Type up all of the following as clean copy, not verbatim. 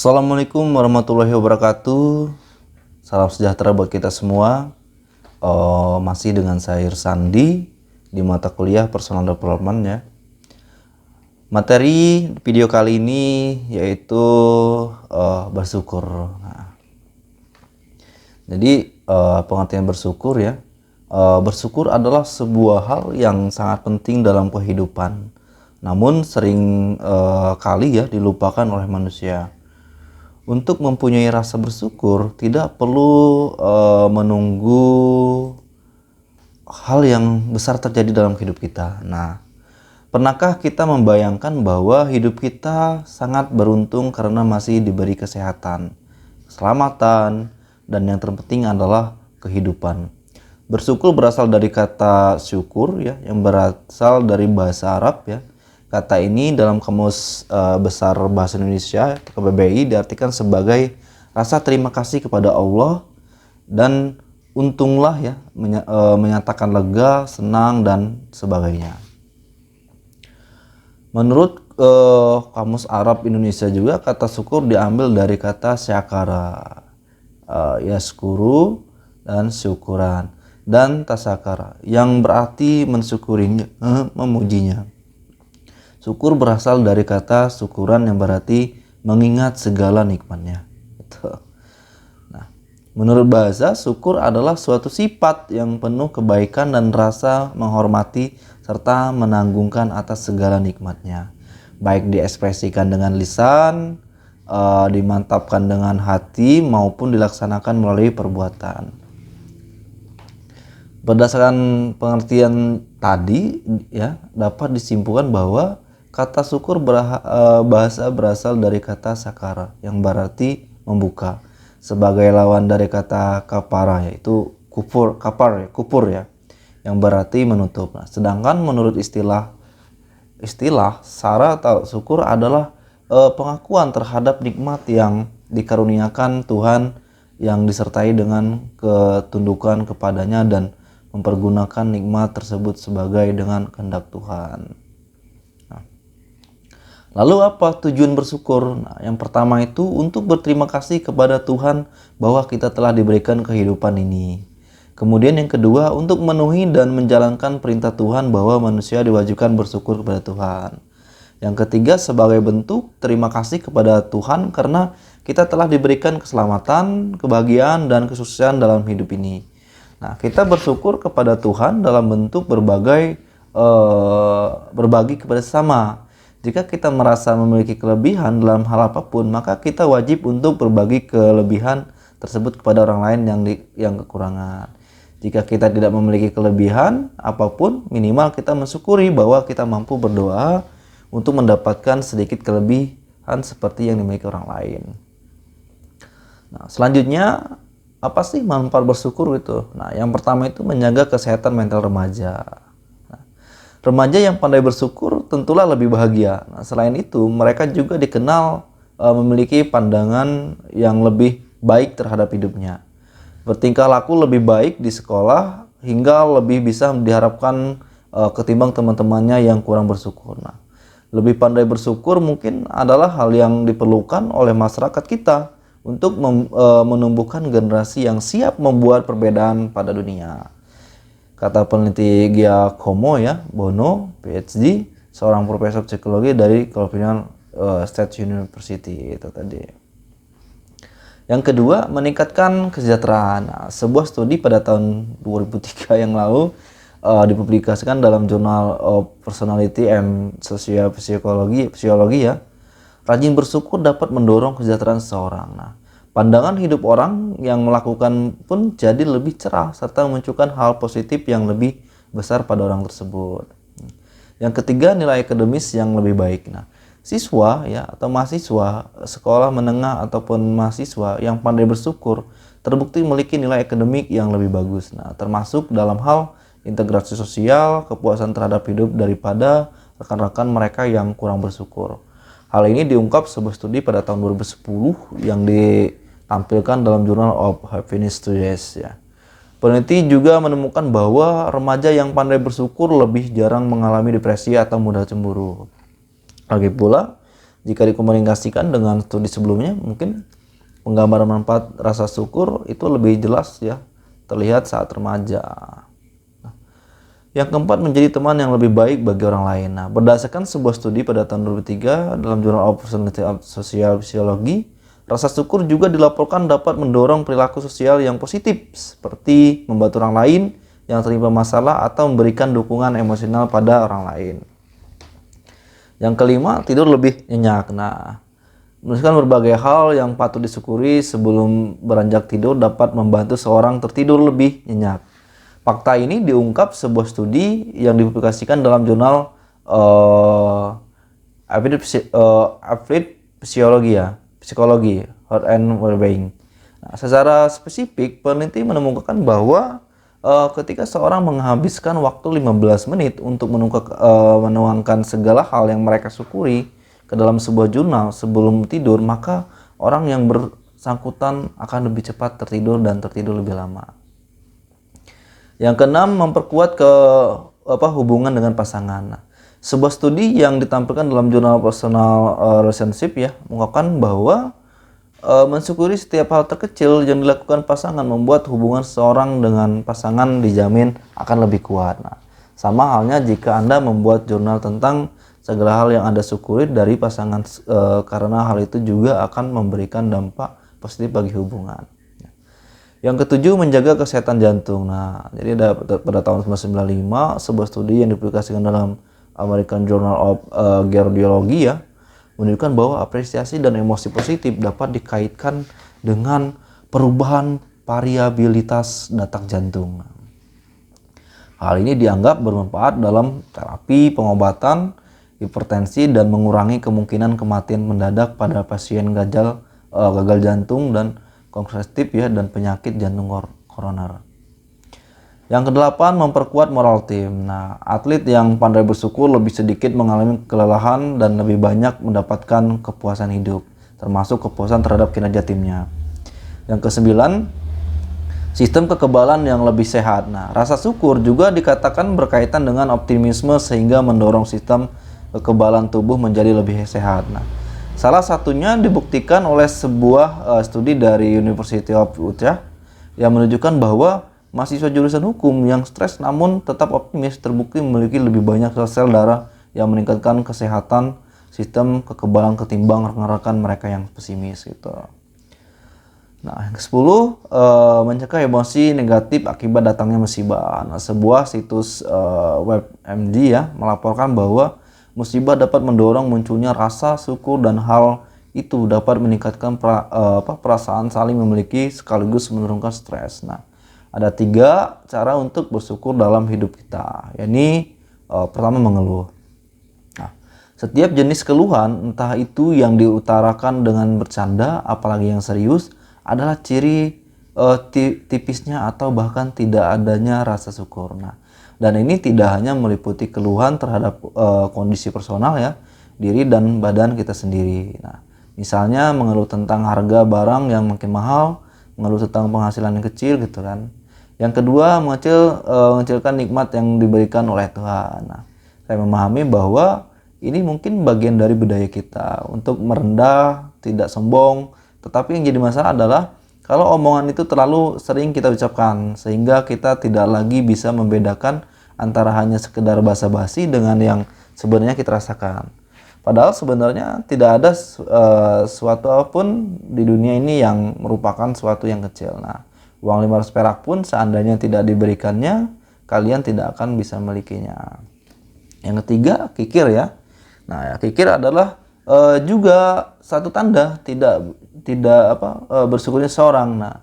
Assalamualaikum warahmatullahi wabarakatuh. Salam sejahtera buat kita semua. Masih dengan saya Irsandi di mata kuliah Personal Development ya. Materi video kali ini yaitu bersyukur. Jadi pengertian bersyukur ya. Bersyukur adalah sebuah hal yang sangat penting dalam kehidupan. Namun sering kali ya dilupakan oleh manusia. Untuk mempunyai rasa bersyukur tidak perlu menunggu hal yang besar terjadi dalam hidup kita. Nah, pernahkah kita membayangkan bahwa hidup kita sangat beruntung karena masih diberi kesehatan, keselamatan, dan yang terpenting adalah kehidupan. Bersyukur berasal dari kata syukur ya, yang berasal dari bahasa Arab ya. Kata ini dalam Kamus Besar Bahasa Indonesia KBBI diartikan sebagai rasa terima kasih kepada Allah dan untunglah ya, menyatakan lega, senang dan sebagainya. Menurut Kamus Arab Indonesia juga kata syukur diambil dari kata syakara, yaskuru dan syukuran, dan tasakara yang berarti mensyukurinya, memujinya. Syukur berasal dari kata syukuran yang berarti mengingat segala nikmatnya. Nah, menurut bahasa, syukur adalah suatu sifat yang penuh kebaikan dan rasa menghormati serta menanggungkan atas segala nikmatnya. Baik diekspresikan dengan lisan, dimantapkan dengan hati, maupun dilaksanakan melalui perbuatan. Berdasarkan pengertian tadi ya, dapat disimpulkan bahwa kata syukur bahasa berasal dari kata sakara yang berarti membuka, sebagai lawan dari kata kapara yaitu kupur ya, yang berarti menutup. Nah, sedangkan menurut istilah sara atau syukur adalah pengakuan terhadap nikmat yang dikaruniakan Tuhan yang disertai dengan ketundukan kepadanya dan mempergunakan nikmat tersebut sebagai dengan kehendak Tuhan. Lalu apa tujuan bersyukur? Nah, yang pertama itu untuk berterima kasih kepada Tuhan bahwa kita telah diberikan kehidupan ini. Kemudian yang kedua untuk memenuhi dan menjalankan perintah Tuhan bahwa manusia diwajibkan bersyukur kepada Tuhan. Yang ketiga sebagai bentuk terima kasih kepada Tuhan karena kita telah diberikan keselamatan, kebahagiaan, dan kesuksesan dalam hidup ini. Nah, kita bersyukur kepada Tuhan dalam bentuk berbagi kepada sesama. Jika kita merasa memiliki kelebihan dalam hal apapun, maka kita wajib untuk berbagi kelebihan tersebut kepada orang lain yang kekurangan. Jika kita tidak memiliki kelebihan apapun, minimal kita mensyukuri bahwa kita mampu berdoa untuk mendapatkan sedikit kelebihan seperti yang dimiliki orang lain. Nah, selanjutnya apa sih manfaat bersyukur itu? Nah, yang pertama itu menjaga kesehatan mental remaja. Remaja yang pandai bersyukur tentulah lebih bahagia. Nah, selain itu, mereka juga dikenal memiliki pandangan yang lebih baik terhadap hidupnya. Bertingkah laku lebih baik di sekolah hingga lebih bisa diharapkan ketimbang teman-temannya yang kurang bersyukur. Nah, lebih pandai bersyukur mungkin adalah hal yang diperlukan oleh masyarakat kita untuk menumbuhkan generasi yang siap membuat perbedaan pada dunia. Kata peneliti Giacomo ya, Bono, PhD, seorang profesor psikologi dari California State University itu tadi. Yang kedua, meningkatkan kesejahteraan. Nah, sebuah studi pada tahun 2003 yang lalu dipublikasikan dalam jurnal Personality and Social Physiology ya. Rajin bersyukur dapat mendorong kesejahteraan seseorang. Nah, pandangan hidup orang yang melakukan pun jadi lebih cerah serta memunculkan hal positif yang lebih besar pada orang tersebut. Yang ketiga, nilai akademis yang lebih baik. Nah, siswa ya atau mahasiswa sekolah menengah ataupun mahasiswa yang pandai bersyukur terbukti memiliki nilai akademik yang lebih bagus. Nah, termasuk dalam hal integrasi sosial, kepuasan terhadap hidup daripada rekan-rekan mereka yang kurang bersyukur. Hal ini diungkap sebuah studi pada tahun 2010 yang ditampilkan dalam Journal of Happiness Studies ya. Peneliti juga menemukan bahwa remaja yang pandai bersyukur lebih jarang mengalami depresi atau mudah cemburu. Lagi pula, Jika dikomunikasikan dengan studi sebelumnya, mungkin penggambaran manfaat rasa syukur itu lebih jelas ya, terlihat saat remaja. Yang keempat, menjadi teman yang lebih baik bagi orang lain. Nah, berdasarkan sebuah studi pada tahun 2003 dalam Journal of Personality and Social Psychology, rasa syukur juga dilaporkan dapat mendorong perilaku sosial yang positif, seperti membantu orang lain yang terlibat masalah atau memberikan dukungan emosional pada orang lain. Yang kelima, tidur lebih nyenyak. Nah, menuliskan berbagai hal yang patut disyukuri sebelum beranjak tidur dapat membantu seorang tertidur lebih nyenyak. Fakta ini diungkap sebuah studi yang dipublikasikan dalam jurnal Psikologi, Health and Wellbeing. Nah, secara spesifik, peneliti menemukan bahwa ketika seorang menghabiskan waktu 15 menit untuk menuangkan segala hal yang mereka syukuri ke dalam sebuah jurnal sebelum tidur, maka orang yang bersangkutan akan lebih cepat tertidur dan tertidur lebih lama. Yang keenam, memperkuat hubungan dengan pasangan. Nah, sebuah studi yang ditampilkan dalam jurnal Personal Relationship ya mengungkapkan bahwa mensyukuri setiap hal terkecil yang dilakukan pasangan membuat hubungan seseorang dengan pasangan dijamin akan lebih kuat. Nah, sama halnya jika Anda membuat jurnal tentang segala hal yang Anda syukuri dari pasangan, karena hal itu juga akan memberikan dampak positif bagi hubungan. Yang ketujuh, menjaga kesehatan jantung. Nah, jadi pada tahun 1995 sebuah studi yang dipublikasikan dalam American Journal of Cardiology ya menunjukkan bahwa apresiasi dan emosi positif dapat dikaitkan dengan perubahan variabilitas detak jantung. Hal ini dianggap bermanfaat dalam terapi, pengobatan hipertensi dan mengurangi kemungkinan kematian mendadak pada pasien gagal jantung dan kongestif ya dan penyakit jantung koroner. Yang kedelapan, memperkuat moral tim. Nah, atlet yang pandai bersyukur lebih sedikit mengalami kelelahan dan lebih banyak mendapatkan kepuasan hidup, termasuk kepuasan terhadap kinerja timnya. Yang kesembilan, sistem kekebalan yang lebih sehat. Nah, rasa syukur juga dikatakan berkaitan dengan optimisme sehingga mendorong sistem kekebalan tubuh menjadi lebih sehat. Nah, salah satunya dibuktikan oleh sebuah studi dari University of Utah yang menunjukkan bahwa mahasiswa jurusan hukum yang stres namun tetap optimis terbukti memiliki lebih banyak sel darah yang meningkatkan kesehatan sistem kekebalan ketimbang rekan-rekan mereka yang pesimis gitu. Nah, yang ke-10, mencegah emosi negatif akibat datangnya musibah. Nah, sebuah situs WebMD ya melaporkan bahwa musibah dapat mendorong munculnya rasa syukur dan hal itu dapat meningkatkan perasaan saling memiliki sekaligus menurunkan stres. Nah, ada 3 cara untuk bersyukur dalam hidup kita. Yakni pertama, mengeluh. Nah, setiap jenis keluhan, entah itu yang diutarakan dengan bercanda, apalagi yang serius, adalah ciri tipisnya atau bahkan tidak adanya rasa syukur. Nah, dan ini tidak hanya meliputi keluhan terhadap kondisi personal ya, diri dan badan kita sendiri. Nah, misalnya mengeluh tentang harga barang yang makin mahal, mengeluh tentang penghasilan yang kecil gitu kan. Yang kedua, mengecilkan nikmat yang diberikan oleh Tuhan. Nah, saya memahami bahwa ini mungkin bagian dari budaya kita untuk merendah, tidak sombong, tetapi yang jadi masalah adalah kalau omongan itu terlalu sering kita ucapkan sehingga kita tidak lagi bisa membedakan antara hanya sekedar basa-basi dengan yang sebenarnya kita rasakan. Padahal sebenarnya tidak ada suatu apapun di dunia ini yang merupakan suatu yang kecil. Nah, uang 500 perak pun seandainya tidak diberikannya, kalian tidak akan bisa memilikinya. Yang ketiga, kikir ya. Nah, kikir adalah juga satu tanda tidak bersyukurnya seorang. Nah,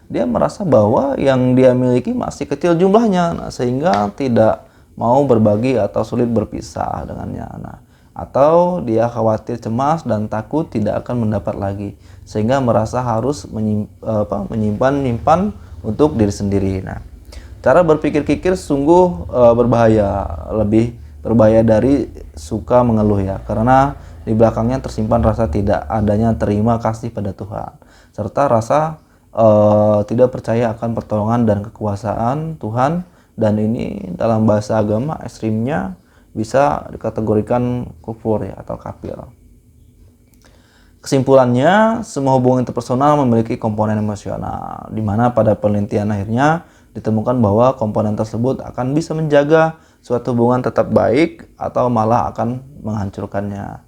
dia merasa bahwa yang dia miliki masih kecil jumlahnya, nah, sehingga tidak mau berbagi atau sulit berpisah dengannya. Nah, atau dia khawatir, cemas dan takut tidak akan mendapat lagi, sehingga merasa harus menyimpan untuk diri sendiri. Nah, cara berpikir kikir sungguh berbahaya, lebih berbahaya dari suka mengeluh ya, karena di belakangnya tersimpan rasa tidak adanya terima kasih pada Tuhan, serta rasa tidak percaya akan pertolongan dan kekuasaan Tuhan, dan ini dalam bahasa agama ekstrimnya bisa dikategorikan kufur ya atau kafir. Kesimpulannya, semua hubungan interpersonal memiliki komponen emosional, di mana pada penelitian akhirnya ditemukan bahwa komponen tersebut akan bisa menjaga suatu hubungan tetap baik atau malah akan menghancurkannya.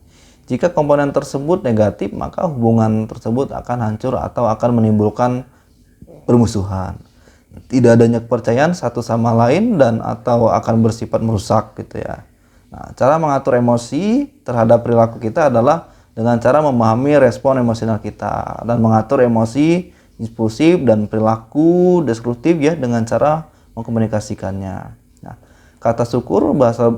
Jika komponen tersebut negatif, maka hubungan tersebut akan hancur atau akan menimbulkan permusuhan. Tidak adanya kepercayaan satu sama lain dan atau akan bersifat merusak gitu ya. Nah, cara mengatur emosi terhadap perilaku kita adalah dengan cara memahami respon emosional kita dan mengatur emosi impulsif dan perilaku destruktif ya dengan cara mengkomunikasikannya. Nah, kata syukur bahasa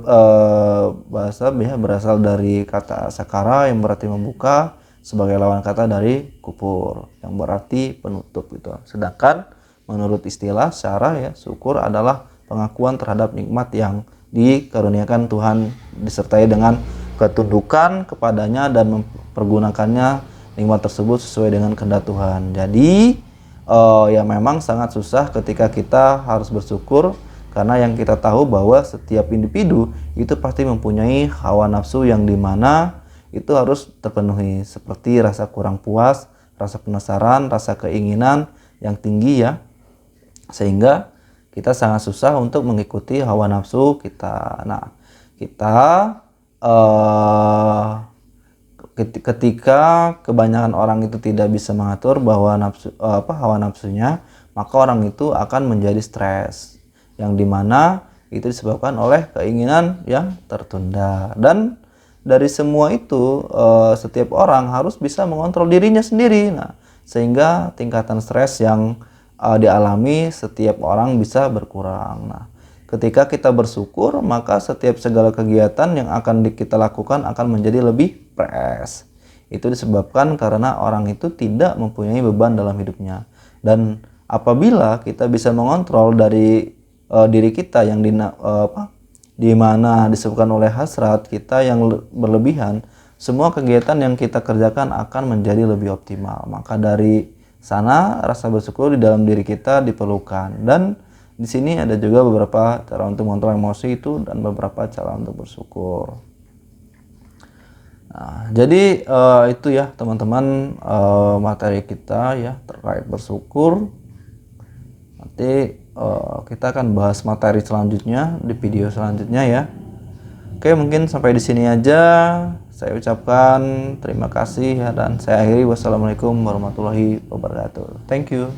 ya, berasal dari kata sakara yang berarti membuka sebagai lawan kata dari kupur yang berarti penutup gitu. Sedangkan menurut istilah syarah ya, syukur adalah pengakuan terhadap nikmat yang dikaruniakan Tuhan disertai dengan ketundukan kepadanya dan mempergunakannya nikmat tersebut sesuai dengan kehendak Tuhan. Jadi ya memang sangat susah ketika kita harus bersyukur, karena yang kita tahu bahwa setiap individu itu pasti mempunyai hawa nafsu yang dimana itu harus terpenuhi, seperti rasa kurang puas, rasa penasaran, rasa keinginan yang tinggi ya, sehingga kita sangat susah untuk mengikuti hawa nafsu kita. Nah, kita ketika kebanyakan orang itu tidak bisa mengatur bahwa hawa nafsunya, maka orang itu akan menjadi stres, yang dimana itu disebabkan oleh keinginan yang tertunda. Dan dari semua itu setiap orang harus bisa mengontrol dirinya sendiri. Nah, sehingga tingkatan stres yang dialami setiap orang bisa berkurang. Nah, ketika kita bersyukur, maka setiap segala kegiatan yang akan kita lakukan akan menjadi lebih fresh. Itu disebabkan karena orang itu tidak mempunyai beban dalam hidupnya. Dan apabila kita bisa mengontrol dari diri kita yang di mana disebabkan oleh hasrat kita yang berlebihan, semua kegiatan yang kita kerjakan akan menjadi lebih optimal. Maka dari sana rasa bersyukur di dalam diri kita diperlukan. Dan di sini ada juga beberapa cara untuk mengontrol emosi itu dan beberapa cara untuk bersyukur. Nah, jadi itu ya teman-teman materi kita ya terkait bersyukur. Nanti kita akan bahas materi selanjutnya di video selanjutnya ya. Oke, mungkin sampai di sini aja. Saya ucapkan terima kasih ya, dan saya akhiri. Wassalamualaikum warahmatullahi wabarakatuh. Thank you.